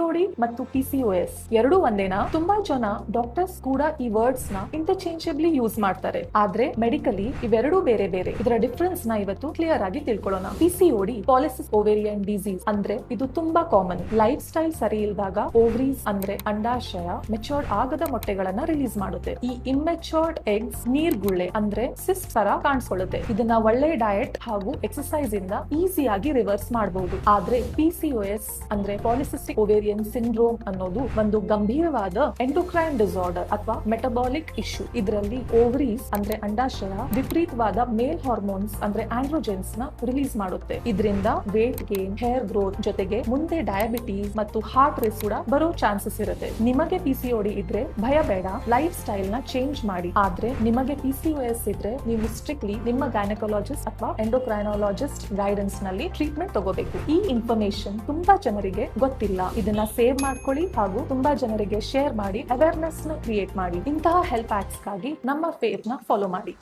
PCOD ಮತ್ತು PCOS ಎರಡು ಒಂದೇನಾ? ತುಂಬಾ ಜನ ಡಾಕ್ಟರ್ಸ್ ಕೂಡ ಈ ವರ್ಡ್ಸ್ ನ ಇಂಟರ್ಚೇಂಜಬಲಿ ಯೂಸ್ ಮಾಡ್ತಾರೆ, ಆದ್ರೆ ಮೆಡಿಕಲಿ ಇವೆರಡೂ ಬೇರೆ ಬೇರೆ. ಇದರ ಡಿಫರೆನ್ಸ್ ನ ಇವತ್ತು ಕ್ಲಿಯರ್ ಆಗಿ ತಿಳ್ಕೊಳ್ಳೋಣ. ಪಿಸಿಒಡಿ ಪಾಲಿಸಿಸ್ಟಿಕ್ ಓವೇರಿಯನ್ ಡಿಸೀಸ್ ಅಂದ್ರೆ ಇದು ತುಂಬಾ ಕಾಮನ್. ಲೈಫ್ ಸ್ಟೈಲ್ ಸರಿ ಇಲ್ದಾಗ ಓವರೀಸ್ ಅಂದ್ರೆ ಅಂಡಾಶಯ ಮೆಚೂರ್ಡ್ ಆಗದ ಮೊಟ್ಟೆಗಳನ್ನ ರಿಲೀಸ್ ಮಾಡುತ್ತೆ. ಈ ಇಮ್ಮೆಚೂರ್ಡ್ ಎಗ್ಸ್ ನೀರ್ಗುಳ್ಳೆ ಅಂದ್ರೆ ಸಿಸ್ಟ್ ತರ ಕಾಣಿಸ್ಕೊಳ್ಳುತ್ತೆ. ಇದನ್ನ ಒಳ್ಳೆ ಡಯಟ್ ಹಾಗೂ ಎಕ್ಸರ್ಸೈಸ್ ಇಂದ ಈಸಿಯಾಗಿ ರಿವರ್ಸ್ ಮಾಡಬಹುದು. ಆದ್ರೆ ಪಿಸಿಒಎಸ್ ಅಂದ್ರೆ ಪಾಲಿಸಿಸ್ಟಿಕ್ ಓವೇರಿಯನ್ ಸಿಂಡ್ರೋಮ್ ಅನ್ನೋದು ಒಂದು ಗಂಭೀರವಾದ ಎಂಡೋಕ್ರೈನ್ ಡಿಸಾರ್ಡರ್ ಅಥವಾ ಮೆಟಬಾಲಿಕ್ ಇಶ್ಯೂ. ಇದರಲ್ಲಿ ಓವರೀಸ್ ಅಂದ್ರೆ ಅಂಡಾಶಯ ವಿಪರೀತವಾದ ಮೇಲ್ ಹಾರ್ಮೋನ್ಸ್ ಅಂದ್ರೆ ಆಂಡ್ರೋಜೆನ್ಸ್ ನ ರಿಲೀಸ್ ಮಾಡುತ್ತೆ. ಇದರಿಂದ ವೇಟ್ ಗೇನ್, ಹೇರ್ ಗ್ರೋತ್ ಜೊತೆಗೆ ಮುಂದೆ ಡಯಾಬಿಟೀಸ್ ಮತ್ತು ಹಾರ್ಟ್ ರೇಸ್ ಕೂಡ ಬರೋ ಚಾನ್ಸಸ್ ಇರುತ್ತೆ. ನಿಮಗೆ ಪಿಸಿಒಡಿ ಇದ್ರೆ ಭಯ ಬೇಡ, ಲೈಫ್ ಸ್ಟೈಲ್ ನ ಚೇಂಜ್ ಮಾಡಿ. ಆದ್ರೆ ನಿಮಗೆ ಪಿಸಿಒಎಸ್ ಇದ್ರೆ ನೀವು ಸ್ಟ್ರಿಕ್ಟ್ಲಿ ನಿಮ್ಮ ಗೈನಕಾಲಜಿಸ್ಟ್ ಅಥವಾ ಎಂಡೋಕ್ರೈನಾಲಜಿಸ್ಟ್ ಗೈಡೆನ್ಸ್ ನಲ್ಲಿ ಟ್ರೀಟ್ಮೆಂಟ್ ತಗೋಬೇಕು. ಈ ಇನ್ಫಾರ್ಮೇಶನ್ ತುಂಬಾ ಜನರಿಗೆ ಗೊತ್ತಿಲ್ಲ. ಇದನ್ನ ಸೇವ್ ಮಾಡ್ಕೊಳ್ಳಿ ಹಾಗೂ ತುಂಬಾ ಜನರಿಗೆ ಶೇರ್ ಮಾಡಿ, ಅವೇರ್ನೆಸ್ ನ ಕ್ರಿಯೇಟ್ ಮಾಡಿ. ಇಂತಹ ಹೆಲ್ಪ್ ಆಕ್ಟ್ಸ್ ಗಾಗಿ ನಮ್ಮ ಪೇಜ್ ನ ಫಾಲೋ ಮಾಡಿ.